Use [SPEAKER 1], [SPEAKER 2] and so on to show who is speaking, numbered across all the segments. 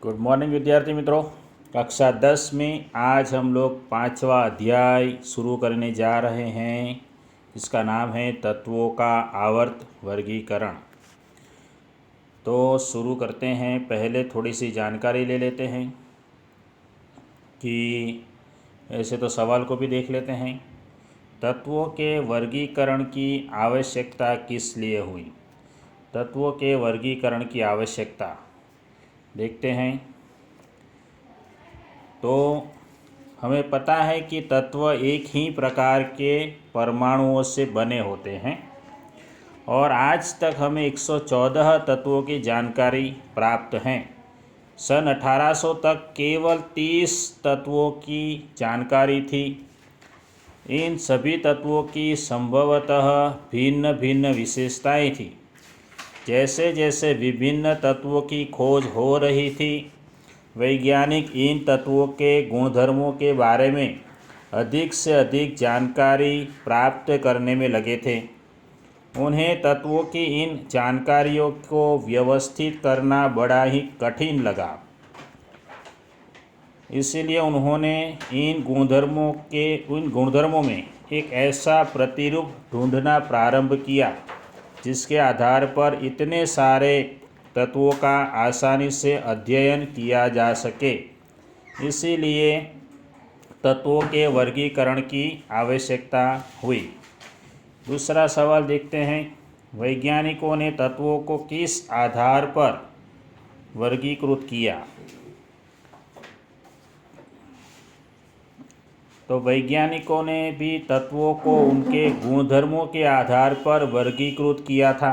[SPEAKER 1] Good morning विद्यार्थी मित्रों। कक्षा 10 में आज हम लोग 5वां अध्याय शुरू करने जा रहे हैं। इसका नाम है तत्वों का आवर्त वर्गीकरण। तो शुरू करते हैं। पहले थोड़ी सी जानकारी ले लेते हैं कि ऐसे तो सवाल को भी देख लेते हैं। तत्वों के वर्गीकरण की आवश्यकता किस लिए हुई? तत्वों के वर्गीकरण की आवश्यकता देखते हैं। तो हमें पता है कि तत्व एक ही प्रकार के परमाणुओं से बने होते हैं और आज तक हमें 114 तत्वों की जानकारी प्राप्त है। सन 1800 तक केवल 30 तत्वों की जानकारी थी। इन सभी तत्वों की संभवतः भिन्न भिन्न विशेषताएं थी। जैसे जैसे विभिन्न तत्वों की खोज हो रही थी, वैज्ञानिक इन तत्वों के गुणधर्मों के बारे में अधिक से अधिक जानकारी प्राप्त करने में लगे थे। उन्हें तत्वों की इन जानकारियों को व्यवस्थित करना बड़ा ही कठिन लगा। इसलिए उन्होंने इन गुणधर्मों में एक ऐसा प्रतिरूप ढूंढना प्रारंभ किया जिसके आधार पर इतने सारे तत्वों का आसानी से अध्ययन किया जा सके। इसीलिए तत्वों के वर्गीकरण की आवश्यकता हुई। दूसरा सवाल देखते हैं। वैज्ञानिकों ने तत्वों को किस आधार पर वर्गीकृत किया? तो वैज्ञानिकों ने भी तत्वों को उनके गुणधर्मों के आधार पर वर्गीकृत किया था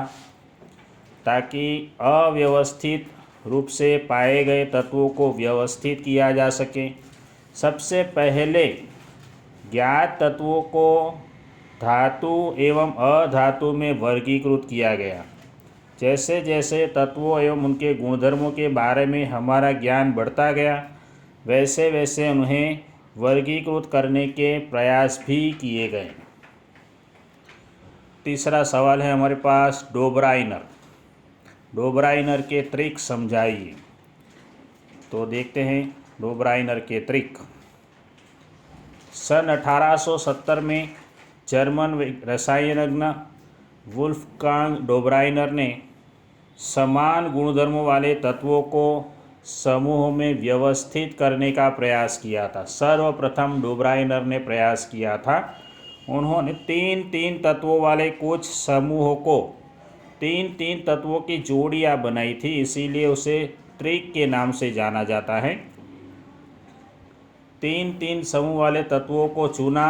[SPEAKER 1] ताकि अव्यवस्थित रूप से पाए गए तत्वों को व्यवस्थित किया जा सके। सबसे पहले ज्ञात तत्वों को धातु एवं अधातु में वर्गीकृत किया गया। जैसे जैसे तत्वों एवं उनके गुणधर्मों के बारे में हमारा ज्ञान बढ़ता गया, वैसे वैसे उन्हें वर्गीकृत करने के प्रयास भी किए गए। तीसरा सवाल है हमारे पास डोबराइनर के त्रिक समझाइए। तो देखते हैं डोबराइनर के त्रिक। सन 1870 में जर्मन रसायनज्ञ वुल्फगांग डोबराइनर ने समान गुणधर्मों वाले तत्वों को समूह में व्यवस्थित करने का प्रयास किया था। सर्वप्रथम डोबराइनर ने प्रयास किया था। उन्होंने तीन तत्वों वाले कुछ समूहों को तीन तत्वों की जोड़ियां बनाई थी, इसीलिए उसे त्रिक के नाम से जाना जाता है। तीन समूह वाले तत्वों को चुना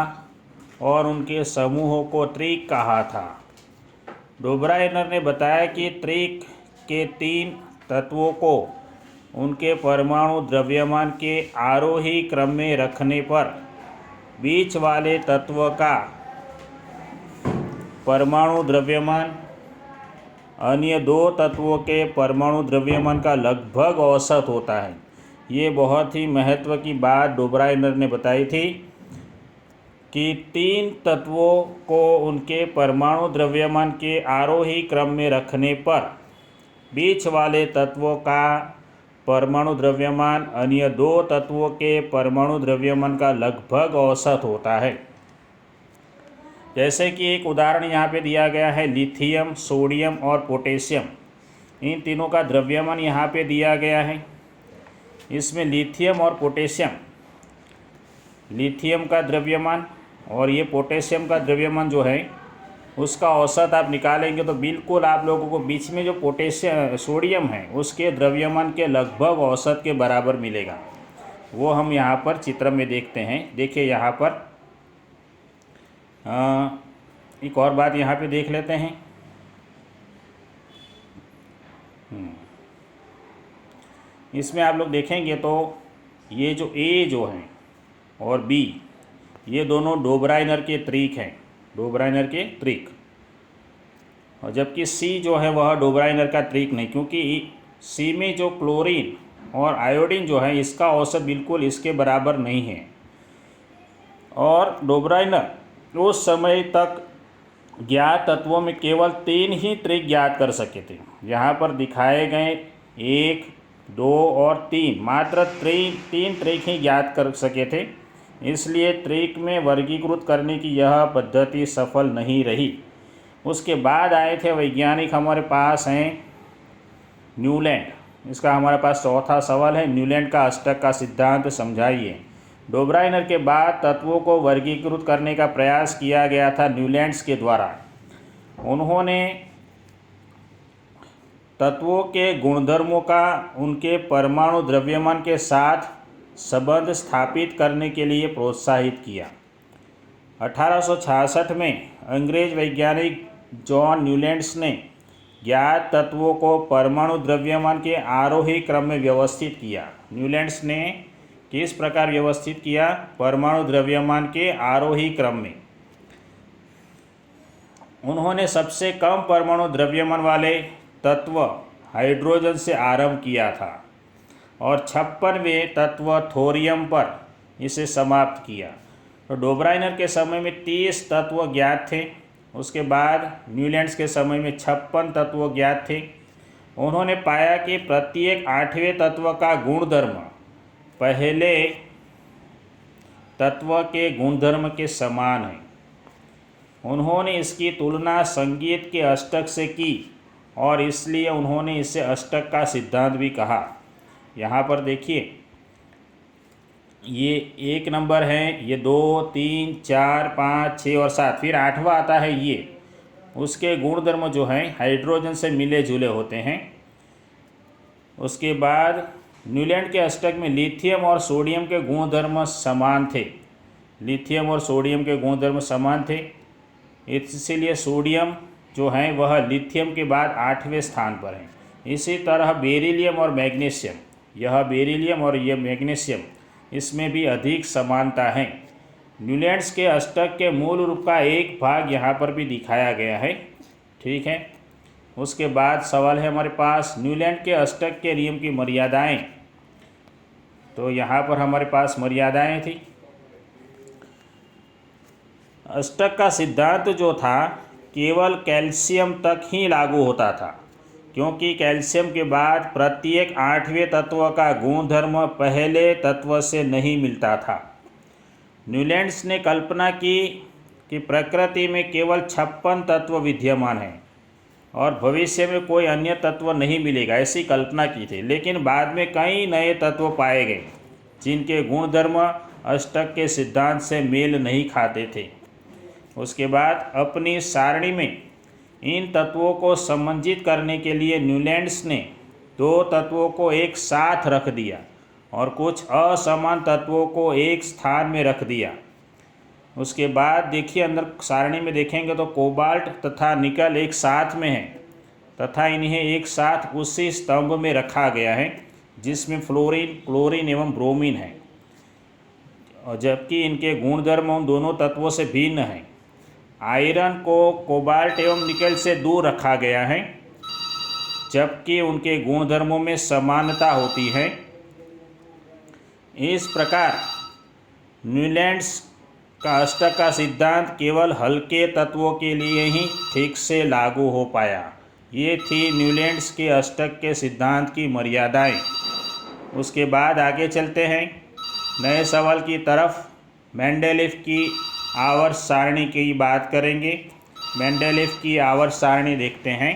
[SPEAKER 1] और उनके समूहों को त्रिक कहा था। डोबराइनर ने बताया कि त्रिक के 3 तत्वों को उनके परमाणु द्रव्यमान के आरोही क्रम में रखने पर बीच वाले तत्व का परमाणु द्रव्यमान अन्य 2 तत्वों के परमाणु द्रव्यमान का लगभग औसत होता है। ये बहुत ही महत्व की बात डोबराइनर ने बताई थी कि 3 तत्वों को उनके परमाणु द्रव्यमान के आरोही क्रम में रखने पर बीच वाले तत्वों का परमाणु द्रव्यमान अन्य 2 तत्वों के परमाणु द्रव्यमान का लगभग औसत होता है। जैसे कि एक उदाहरण यहाँ पे दिया गया है, लिथियम, सोडियम और पोटेशियम। इन तीनों का द्रव्यमान यहाँ पे दिया गया है। इसमें लिथियम और पोटेशियम, लिथियम का द्रव्यमान और ये पोटेशियम का द्रव्यमान जो है उसका औसत आप निकालेंगे तो बिल्कुल आप लोगों को बीच में जो सोडियम है उसके द्रव्यमान के लगभग औसत के बराबर मिलेगा। वो हम यहाँ पर चित्र में देखते हैं। देखिए यहाँ पर एक और बात यहाँ पे देख लेते हैं। इसमें आप लोग देखेंगे तो ये जो ए जो है और बी, ये दोनों डोबराइनर के त्रिक हैं, डोबराइनर के त्रिक। और जबकि सी जो है वह डोबराइनर का त्रिक नहीं, क्योंकि सी में जो क्लोरीन और आयोडीन जो है इसका औसत बिल्कुल इसके बराबर नहीं है। और डोबराइनर उस समय तक ज्ञात तत्वों में केवल 3 ही त्रिक ज्ञात कर सके थे। यहाँ पर दिखाए गए 1, 2 और 3, मात्र तीन ट्रिक ही ज्ञात कर सके थे। इसलिए ट्रिक में वर्गीकृत करने की यह पद्धति सफल नहीं रही। उसके बाद आए थे वैज्ञानिक, हमारे पास हैं न्यूलैंड। इसका हमारे पास चौथा सवाल है, न्यूलैंड का अष्टक का सिद्धांत समझाइए। डोब्राइनर के बाद तत्वों को वर्गीकृत करने का प्रयास किया गया था न्यूलैंड्स के द्वारा। उन्होंने तत्वों के गुणधर्मों का उनके परमाणु द्रव्यमान के साथ संबंध स्थापित करने के लिए प्रोत्साहित किया। 1866 में अंग्रेज वैज्ञानिक जॉन न्यूलैंड्स ने ज्ञात तत्वों को परमाणु द्रव्यमान के आरोही क्रम में व्यवस्थित किया। न्यूलैंड्स ने किस प्रकार व्यवस्थित किया? परमाणु द्रव्यमान के आरोही क्रम में। उन्होंने सबसे कम परमाणु द्रव्यमान वाले तत्व हाइड्रोजन से आरंभ किया था और 56वें तत्व थोरियम पर इसे समाप्त किया। तो डोब्राइनर के समय में 30 तत्व ज्ञात थे। उसके बाद न्यूलैंड्स के समय में 56 तत्व ज्ञात थे। उन्होंने पाया कि प्रत्येक 8वें तत्व का गुणधर्म पहले तत्व के गुणधर्म के समान है। उन्होंने इसकी तुलना संगीत के अष्टक से की और इसलिए उन्होंने इसे अष्टक का सिद्धांत भी कहा। यहाँ पर देखिए, ये 1 नंबर है, ये 2, 3, 4, 5, 6 और 7, फिर 8वां आता है ये। उसके गुणधर्म जो हैं हाइड्रोजन से मिले जुले होते हैं। उसके बाद न्यूलैंड के अष्टक में लिथियम और सोडियम के गुणधर्म समान थे। लिथियम और सोडियम के गुणधर्म समान थे, इसलिए सोडियम जो है वह लिथियम के बाद 8वें स्थान पर है। इसी तरह बेरिलियम और मैग्नीशियम, यह बेरिलियम और यह मैग्नीशियम, इसमें भी अधिक समानता है। न्यूलैंड्स के अष्टक के मूल रूप का एक भाग यहाँ पर भी दिखाया गया है। ठीक है। उसके बाद सवाल है हमारे पास, न्यूलैंड के अष्टक के नियम की मर्यादाएं। तो यहाँ पर हमारे पास मर्यादाएं थी। अष्टक का सिद्धांत जो था केवल कैल्शियम तक ही लागू होता था, क्योंकि कैल्शियम के बाद प्रत्येक 8वें तत्व का गुणधर्म पहले तत्व से नहीं मिलता था। न्यूलैंड्स ने कल्पना की कि प्रकृति में केवल 56 तत्व विद्यमान हैं और भविष्य में कोई अन्य तत्व नहीं मिलेगा, ऐसी कल्पना की थी। लेकिन बाद में कई नए तत्व पाए गए जिनके गुणधर्म अष्टक के सिद्धांत से मेल नहीं खाते थे। उसके बाद अपनी सारणी में इन तत्वों को समंजित करने के लिए न्यूलैंड्स ने 2 तत्वों को एक साथ रख दिया और कुछ असमान तत्वों को एक स्थान में रख दिया। उसके बाद देखिए, अंदर सारणी में देखेंगे तो कोबाल्ट तथा निकल एक साथ में है तथा इन्हें एक साथ उसी स्तंभ में रखा गया है जिसमें फ्लोरीन, क्लोरीन एवं ब्रोमीन है, और जबकि इनके गुणधर्म उन दोनों तत्वों से भिन्न हैं। आयरन को कोबाल्ट एवं निकल से दूर रखा गया है, जबकि उनके गुणधर्मों में समानता होती है। इस प्रकार न्यूलैंड्स का अष्टक का सिद्धांत केवल हल्के तत्वों के लिए ही ठीक से लागू हो पाया। ये थी न्यूलैंड्स के अष्टक के सिद्धांत की मर्यादाएं। उसके बाद आगे चलते हैं नए सवाल की तरफ। मेंडेलीव की आवर्त सारणी की बात करेंगे। मेंडेलीव की आवर्त सारणी देखते हैं।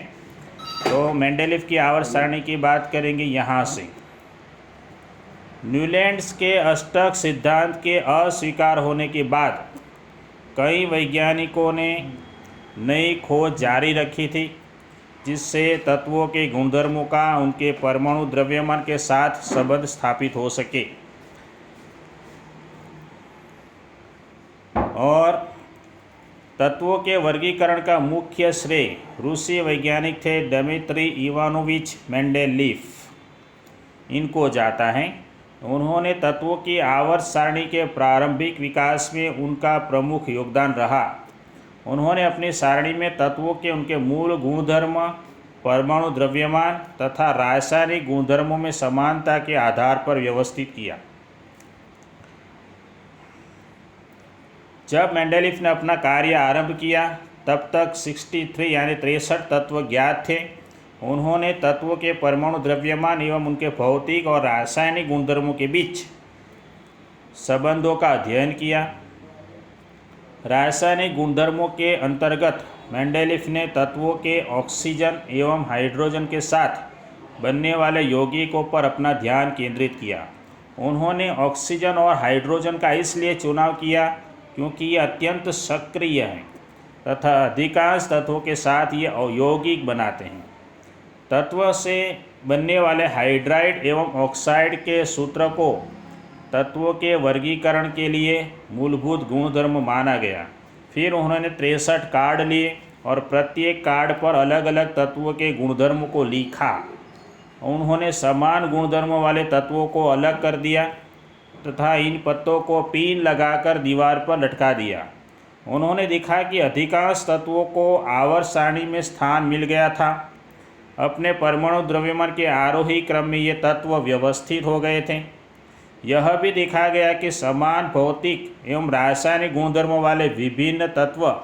[SPEAKER 1] तो मेंडेलीव की आवर्त सारणी की बात करेंगे यहाँ से। न्यूलैंड्स के अष्टक सिद्धांत के अस्वीकार होने के बाद कई वैज्ञानिकों ने नई खोज जारी रखी थी, जिससे तत्वों के गुणधर्मों का उनके परमाणु द्रव्यमान के साथ संबंध स्थापित हो सके। और तत्वों के वर्गीकरण का मुख्य श्रेय रूसी वैज्ञानिक थे दिमित्री इवानोविच मेंडेलीव, इनको जाता है। उन्होंने तत्वों की आवर्त सारणी के प्रारंभिक विकास में उनका प्रमुख योगदान रहा। उन्होंने अपनी सारणी में तत्वों के उनके मूल गुणधर्म, परमाणु द्रव्यमान तथा रासायनिक गुणधर्मों में समानता के आधार पर व्यवस्थित किया। जब मेंडेलीव ने अपना कार्य आरंभ किया तब तक 63 यानी 63 तत्व ज्ञात थे। उन्होंने तत्व के परमाणु द्रव्यमान एवं उनके भौतिक और रासायनिक गुणधर्मों के बीच संबंधों का अध्ययन किया। रासायनिक गुणधर्मों के अंतर्गत मेंडेलीफ ने तत्वों के ऑक्सीजन एवं हाइड्रोजन के साथ बनने वाले यौगिकों पर अपना ध्यान केंद्रित किया। उन्होंने ऑक्सीजन और हाइड्रोजन का इसलिए चुनाव किया क्योंकि ये अत्यंत सक्रिय हैं तथा अधिकांश तत्वों के साथ ये यौगिक बनाते हैं। तत्व से बनने वाले हाइड्राइड एवं ऑक्साइड के सूत्र को तत्वों के वर्गीकरण के लिए मूलभूत गुणधर्म माना गया। फिर उन्होंने 63 कार्ड लिए और प्रत्येक कार्ड पर अलग अलग तत्वों के गुणधर्म को लिखा। उन्होंने समान गुणधर्म वाले तत्वों को अलग कर दिया तथा इन पत्तों को पिन लगाकर दीवार पर लटका दिया। उन्होंने देखा कि अधिकांश तत्वों को आवर्त सारणी में स्थान मिल गया था। अपने परमाणु द्रव्यमान के आरोही क्रम में ये तत्व व्यवस्थित हो गए थे। यह भी देखा गया कि समान भौतिक एवं रासायनिक गुणधर्म वाले विभिन्न तत्व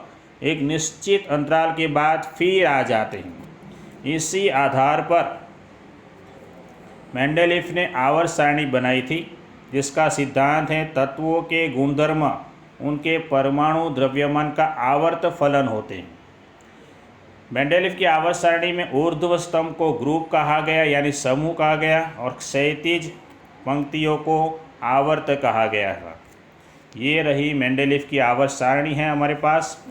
[SPEAKER 1] एक निश्चित अंतराल के बाद फिर आ जाते हैं। इसी आधार पर मेंडेलीफ ने आवर्त सारणी बनाई थी, जिसका सिद्धांत है तत्वों के गुणधर्म उनके परमाणु द्रव्यमान का आवर्त फलन होते हैं। मेंडेलीफ की आवर्त सारणी में ऊर्ध्व स्तंभ को ग्रुप कहा गया यानी समूह कहा गया और क्षैतिज पंक्तियों को आवर्त कहा गया था। ये रही मेंडेलीफ की आवर्त सारणी है हमारे पास,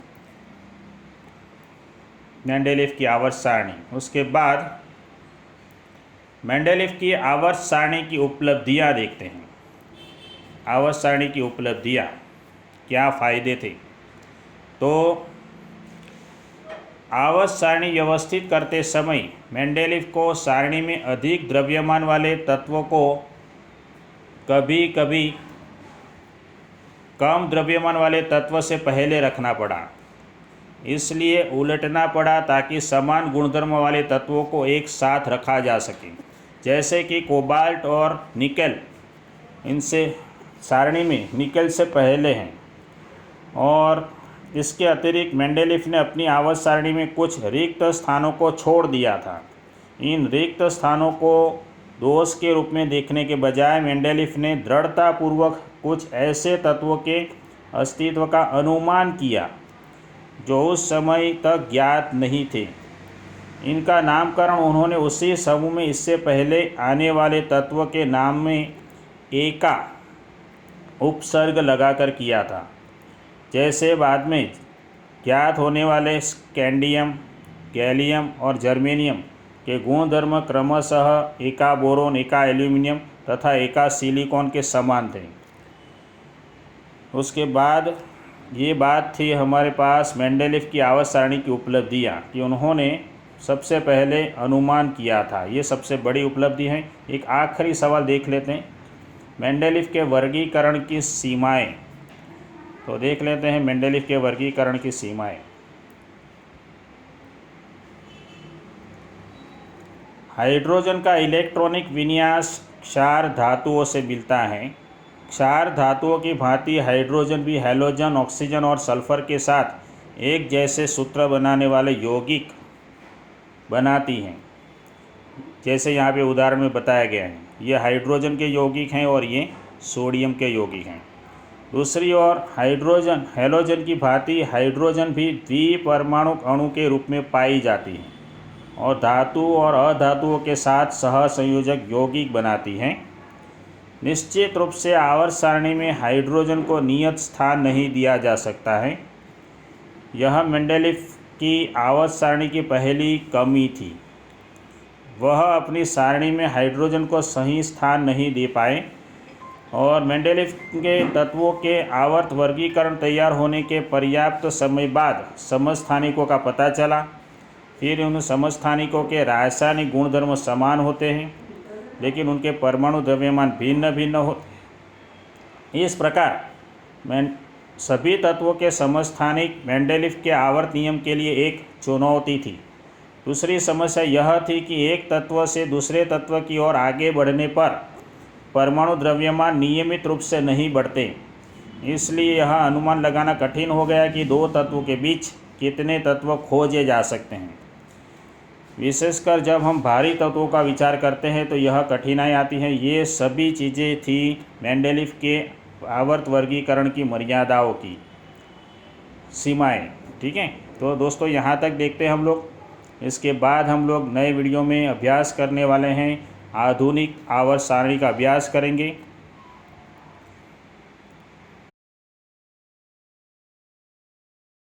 [SPEAKER 1] मेंडेलीफ की आवर्त सारणी। उसके बाद मेंडेलीफ की आवर्त सारणी की उपलब्धियां देखते हैं। आवर्त सारणी की उपलब्धियां, क्या फ़ायदे थे? तो आवर्त सारणी व्यवस्थित करते समय मेंडेलीफ को सारणी में अधिक द्रव्यमान वाले तत्वों को कभी कभी कम द्रव्यमान वाले तत्व से पहले रखना पड़ा, इसलिए उलटना पड़ा ताकि समान गुणधर्म वाले तत्वों को एक साथ रखा जा सके। जैसे कि कोबाल्ट और निकेल, इनसे सारणी में निकेल से पहले हैं। और इसके अतिरिक्त मेंडेलीफ ने अपनी आवर्त सारणी में कुछ रिक्त स्थानों को छोड़ दिया था। इन रिक्त स्थानों को दोष के रूप में देखने के बजाय मेंडेलीफ ने दृढ़तापूर्वक कुछ ऐसे तत्वों के अस्तित्व का अनुमान किया जो उस समय तक ज्ञात नहीं थे। इनका नामकरण उन्होंने उसी समूह में इससे पहले आने वाले तत्व के नाम में एका उपसर्ग लगाकर किया था। जैसे बाद में ज्ञात होने वाले स्कैंडियम, गैलियम और जर्मेनियम के गुणधर्म क्रमशः एका बोरोन, एका एल्यूमिनियम तथा एका सिलिकॉन के समान थे। उसके बाद ये बात थी हमारे पास मेंडेलीफ की आवर्त सारणी की उपलब्धियाँ कि उन्होंने सबसे पहले अनुमान किया था। ये सबसे बड़ी उपलब्धि है। एक आखिरी सवाल देख लेते हैं, मेंडेलीफ के वर्गीकरण की सीमाएं। तो देख लेते हैं मेंडेलीफ के वर्गीकरण की सीमाएं। हाइड्रोजन का इलेक्ट्रॉनिक विन्यास क्षार धातुओं से मिलता है। क्षार धातुओं की भांति हाइड्रोजन भी हैलोजन, ऑक्सीजन और सल्फर के साथ एक जैसे सूत्र बनाने वाले यौगिक बनाती हैं। जैसे यहाँ पे उदाहरण में बताया गया है, ये हाइड्रोजन के यौगिक हैं और ये सोडियम के यौगिक हैं। दूसरी ओर हाइड्रोजन हैलोजन की भांति हाइड्रोजन भी द्विपरमाणु अणु के रूप में पाई जाती है और धातु और अधातुओं के साथ सहसंयोजक यौगिक बनाती हैं। निश्चित रूप से आवर्त सारणी में हाइड्रोजन को नियत स्थान नहीं दिया जा सकता है। यह मेंडेलीफ की आवर्त सारणी की पहली कमी थी। वह अपनी सारणी में हाइड्रोजन को सही स्थान नहीं दे पाए और मेंडेलीफ के तत्वों के आवर्त वर्गीकरण तैयार होने के पर्याप्त समय बाद समस्थानिकों का पता चला। फिर उन समस्थानिकों के रासायनिक गुणधर्म समान होते हैं, लेकिन उनके परमाणु द्रव्यमान भिन्न भिन्न हो। इस प्रकार सभी तत्वों के समस्थानिक मेंडेलीफ के आवर्त नियम के लिए एक चुनौती थी। दूसरी समस्या यह थी कि एक तत्व से दूसरे तत्व की ओर आगे बढ़ने पर परमाणु द्रव्यमान नियमित रूप से नहीं बढ़ते। इसलिए यह अनुमान लगाना कठिन हो गया कि दो तत्वों के बीच कितने तत्व खोजे जा सकते हैं। विशेषकर जब हम भारी तत्वों का विचार करते हैं तो यह कठिनाई आती है। ये सभी चीज़ें थी मेंडेलीव के आवर्त वर्गीकरण की मर्यादाओं की सीमाएं। ठीक है, तो दोस्तों यहाँ तक देखते हैं हम लोग। इसके बाद हम लोग नए वीडियो में अभ्यास करने वाले हैं, आधुनिक आवर्त सारणी का अभ्यास करेंगे।